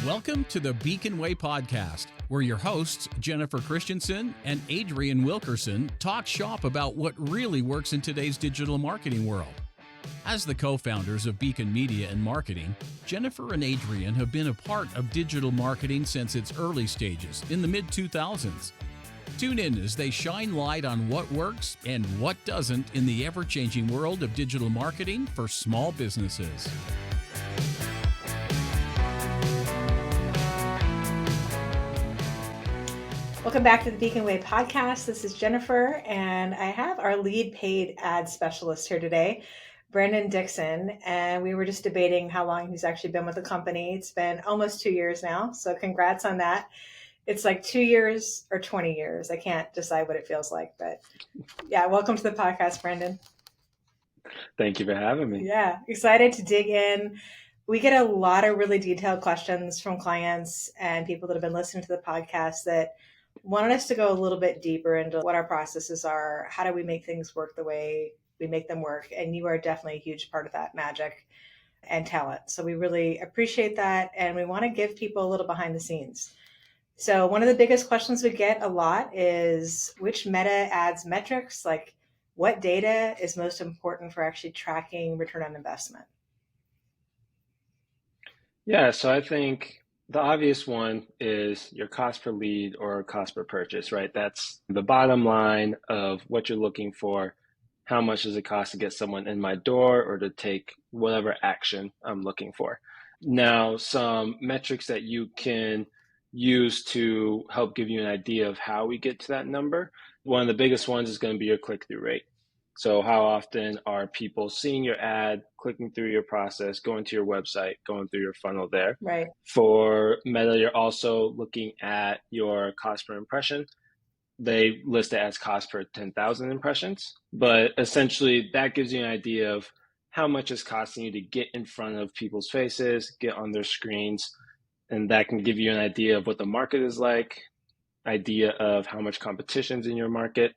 Welcome to the Beacon Way podcast, where your hosts, Jennifer Christensen and Adrian Wilkerson, talk shop about what really works in today's digital marketing world. As the co-founders of Beacon Media and Marketing, Jennifer and Adrian have been a part of digital marketing since its early stages in the mid-2000s. Tune in as they shine light on what works and what doesn't in the ever-changing world of digital marketing for small businesses. Welcome back to the Beacon Way podcast. This is Jennifer, and I have our lead paid ad specialist here today, Brandon Dixon, and we were just debating how long he's actually been with the company. It's been almost 2 years now, so congrats on that. It's like 2 years or 20 years. I can't decide what it feels like, but yeah, welcome to the podcast, Brandon. Thank you for having me. Yeah, excited to dig in. We get a lot of really detailed questions from clients and people that have been listening to the podcast that wanted us to go a little bit deeper into what our processes are. How do we make things work the way we make them work? And you are definitely a huge part of that magic and talent. So we really appreciate that. And we want to give people a little behind the scenes. So one of the biggest questions we get a lot is which meta ads metrics, like what data is most important for actually tracking return on investment? Yeah, so I think the obvious one is your cost per lead or cost per purchase, right? That's the bottom line of what you're looking for. How much does it cost to get someone in my door or to take whatever action I'm looking for? Now, some metrics that you can use to help give you an idea of how we get to that number. One of the biggest ones is going to be your click-through rate. So how often are people seeing your ad, clicking through your process, going to your website, going through your funnel there? Right. For Meta, you're also looking at your cost per impression. They list it as cost per 10,000 impressions, but essentially that gives you an idea of how much it's costing you to get in front of people's faces, get on their screens, and that can give you an idea of what the market is like, idea of how much competition's in your market.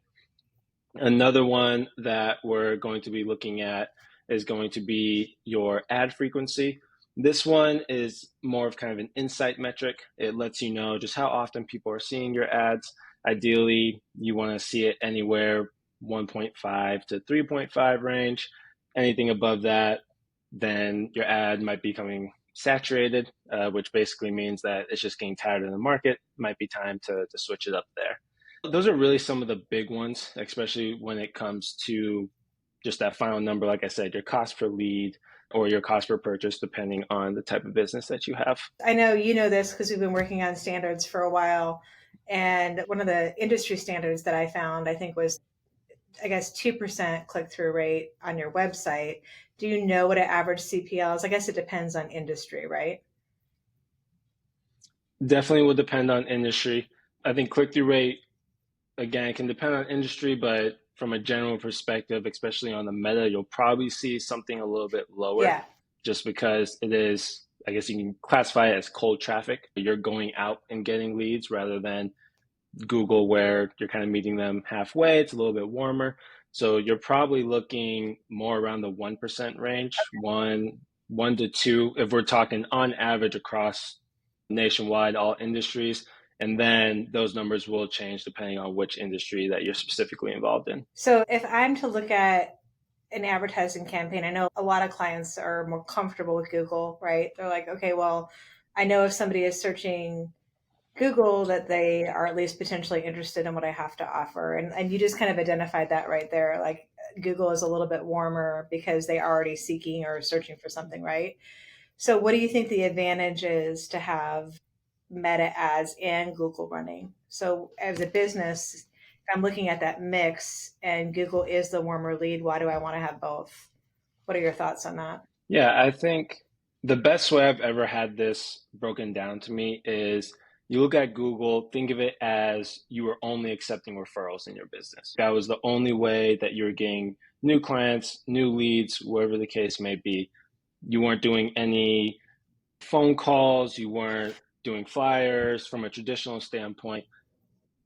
Another one that we're going to be looking at is going to be your ad frequency. This one is more of kind of an insight metric. It lets you know just how often people are seeing your ads. Ideally, you want to see it anywhere 1.5 to 3.5 range. Anything above that, then your ad might be becoming saturated, which basically means that it's just getting tired in the market. Might be time to switch it up there. Those are really some of the big ones, especially when it comes to just that final number. Like I said, your cost per lead or your cost per purchase, depending on the type of business that you have. I know you know this because we've been working on standards for a while. And one of the industry standards that I found, I think, was, 2% click-through rate on your website. Do you know what an average CPL is? I guess it depends on industry, right? Definitely will depend on industry. I think click-through rate, again, it can depend on industry, but from a general perspective, especially on the Meta, you'll probably see something a little bit lower, just because it is, I guess you can classify it as cold traffic. You're going out and getting leads rather than Google where you're kind of meeting them halfway. It's a little bit warmer. So you're probably looking more around the 1% range, one to two, if we're talking on average across nationwide, all industries. And then those numbers will change depending on which industry that you're specifically involved in. So if I'm to look at an advertising campaign, I know a lot of clients are more comfortable with Google, right? They're like, okay, well, I know if somebody is searching Google that they are at least potentially interested in what I have to offer. And you just kind of identified that right there. Like Google is a little bit warmer because they are already seeking or searching for something, right? So what do you think the advantage is to have Meta ads and Google running? So as a business, if I'm looking at that mix and Google is the warmer lead, why do I want to have both? What are your thoughts on that? Yeah, I think the best way I've ever had this broken down to me is you look at Google, think of it as you were only accepting referrals in your business. That was the only way that you were getting new clients, new leads, whatever the case may be. You weren't doing any phone calls, you weren't doing flyers from a traditional standpoint.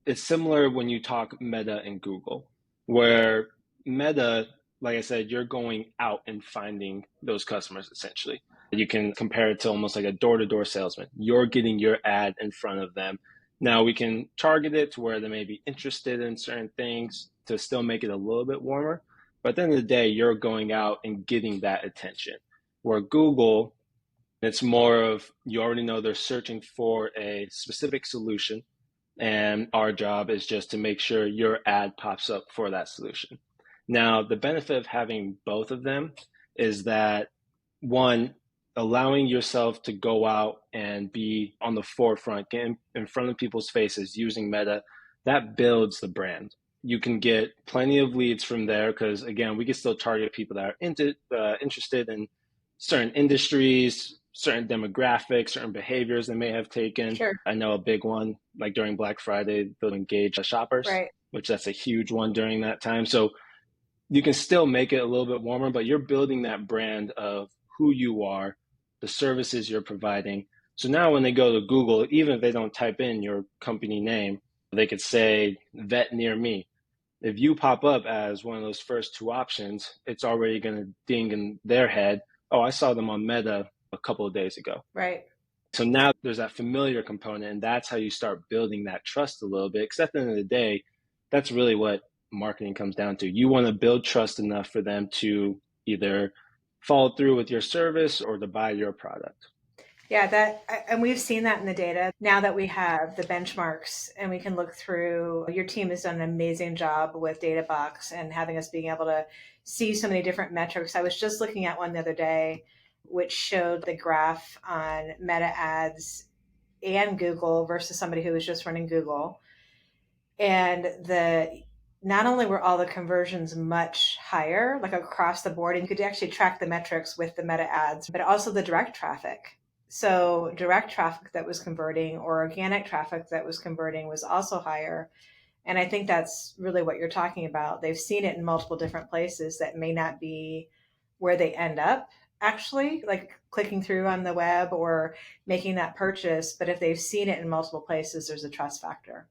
It's similar when you talk Meta and Google, where Meta, like I said, you're going out and finding those customers essentially. You can compare it to almost like a door-to-door salesman. You're getting your ad in front of them. Now we can target it to where they may be interested in certain things to still make it a little bit warmer. But at the end of the day, you're going out and getting that attention. Where Google, it's more of, you already know they're searching for a specific solution, and our job is just to make sure your ad pops up for that solution. Now, the benefit of having both of them is that, one, allowing yourself to go out and be on the forefront, get in front of people's faces using Meta, that builds the brand. You can get plenty of leads from there because, again, we can still target people that are interested in certain industries, certain demographics, certain behaviors they may have taken. Sure. I know a big one, like during Black Friday, they'll engage shoppers, Right. which that's a huge one during that time. So you can still make it a little bit warmer, but you're building that brand of who you are, the services you're providing. So now when they go to Google, even if they don't type in your company name, they could say vet near me. If you pop up as one of those first two options, it's already going to ding in their head, oh, I saw them on Meta a couple of days ago. Right. So now there's that familiar component, and that's how you start building that trust a little bit. Because at the end of the day, that's really what marketing comes down to. You want to build trust enough for them to either follow through with your service or to buy your product. Yeah, and we've seen that in the data. Now that we have the benchmarks and we can look through, your team has done an amazing job with DataBox and having us being able to see so many different metrics. I was just looking at one the other day, which showed the graph on Meta ads and Google versus somebody who was just running Google. And not only were all the conversions much higher, like across the board, and you could actually track the metrics with the Meta ads, but also the direct traffic. So direct traffic that was converting or organic traffic that was converting was also higher. And I think that's really what you're talking about. They've seen it in multiple different places that may not be where they end up actually, like clicking through on the web or making that purchase. But if they've seen it in multiple places, there's a trust factor.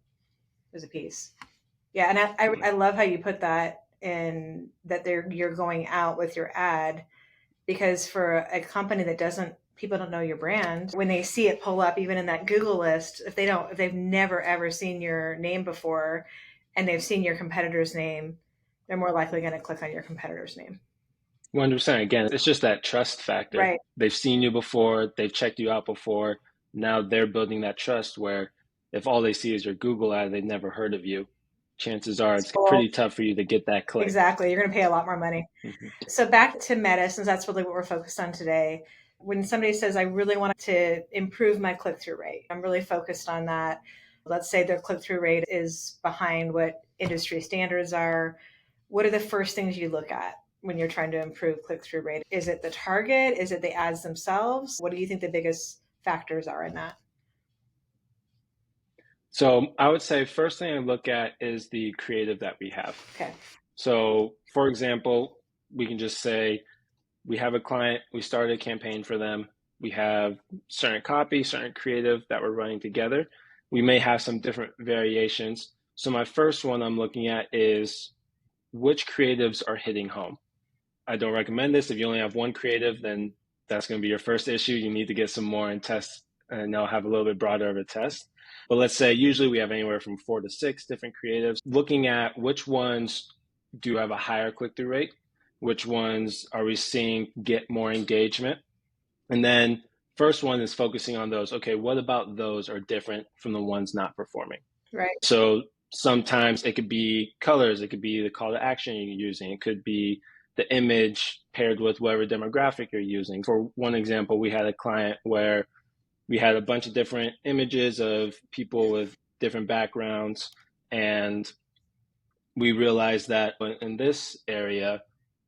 There's a piece. Yeah. And I love how you put that in, that you're going out with your ad, because for a company that people don't know your brand, when they see it pull up even in that Google list, if they've never ever seen your name before and they've seen your competitor's name, they're more likely going to click on your competitor's name. 100%. Again, it's just that trust factor. Right. They've seen you before, they've checked you out before. Now they're building that trust where if all they see is your Google ad, they've never heard of you, chances are it's pretty tough for you to get that click. Exactly. You're going to pay a lot more money. Mm-hmm. So back to Meta, since that's really what we're focused on today. When somebody says, I really want to improve my click-through rate, I'm really focused on that. Let's say their click-through rate is behind what industry standards are. What are the first things you look at when you're trying to improve click-through rate? Is it the target? Is it the ads themselves? What do you think the biggest factors are in that? So I would say first thing I look at is the creative that we have. Okay. So for example, we can just say we have a client, we started a campaign for them. We have certain copy, certain creative that we're running together. We may have some different variations. So my first one I'm looking at is which creatives are hitting home. I don't recommend this. If you only have one creative, then that's going to be your first issue. You need to get some more and test, and they'll have a little bit broader of a test. But let's say usually we have anywhere from 4 to 6 different creatives. Looking at which ones do have a higher click-through rate, which ones are we seeing get more engagement? And then first one is focusing on those. Okay, what about those are different from the ones not performing? Right. So sometimes it could be colors, it could be the call to action you're using, it could be the image paired with whatever demographic you're using. For one example, we had a client where we had a bunch of different images of people with different backgrounds, and we realized that in this area,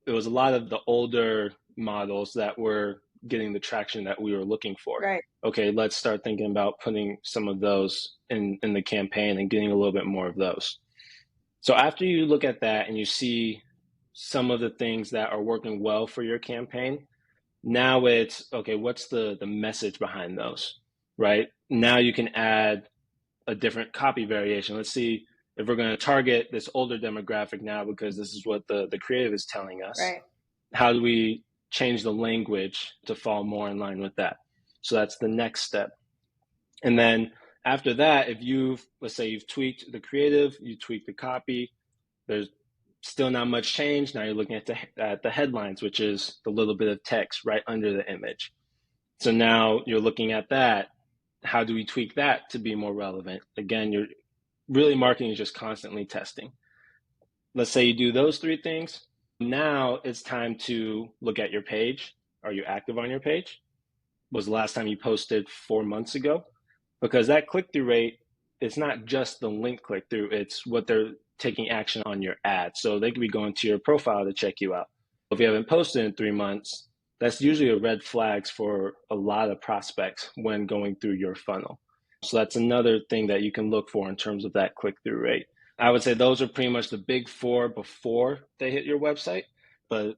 it was a lot of the older models that were getting the traction that we were looking for. Right. Okay, let's start thinking about putting some of those in the campaign and getting a little bit more of those. So after you look at that and you see some of the things that are working well for your campaign, now it's, okay, what's the message behind those, right? Now you can add a different copy variation. Let's see if we're going to target this older demographic now because this is what the creative is telling us. Right. How do we change the language to fall more in line with that. So that's the next step. And then after that, if let's say you've tweaked the creative, you tweak the copy, there's still not much change. Now you're looking at the headlines, which is the little bit of text right under the image. So now you're looking at that. How do we tweak that to be more relevant? Again, marketing is just constantly testing. Let's say you do those 3 things. Now it's time to look at your page. Are you active on your page? Was the last time you posted 4 months ago? Because that click-through rate, it's not just the link click-through, it's what they're taking action on your ad. So they could be going to your profile to check you out. If you haven't posted in 3 months, that's usually a red flags for a lot of prospects when going through your funnel. So that's another thing that you can look for in terms of that click-through rate. I would say those are pretty much the big 4 before they hit your website, but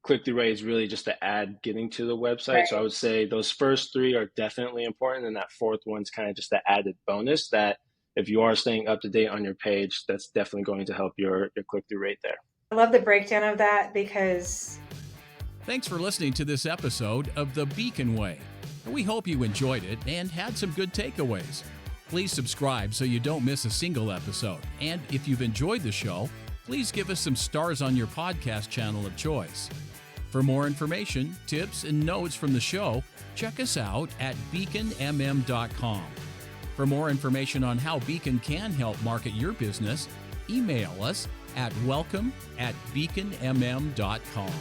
click-through rate is really just the ad getting to the website. Right. So I would say those first 3 are definitely important, and that 4th one's kind of just the added bonus that if you are staying up to date on your page, that's definitely going to help your click-through rate there. I love the breakdown of that because... Thanks for listening to this episode of The Beacon Way. We hope you enjoyed it and had some good takeaways. Please subscribe so you don't miss a single episode. And if you've enjoyed the show, please give us some stars on your podcast channel of choice. For more information, tips, and notes from the show, check us out at beaconmm.com. For more information on how Beacon can help market your business, email us at welcome@beaconmm.com.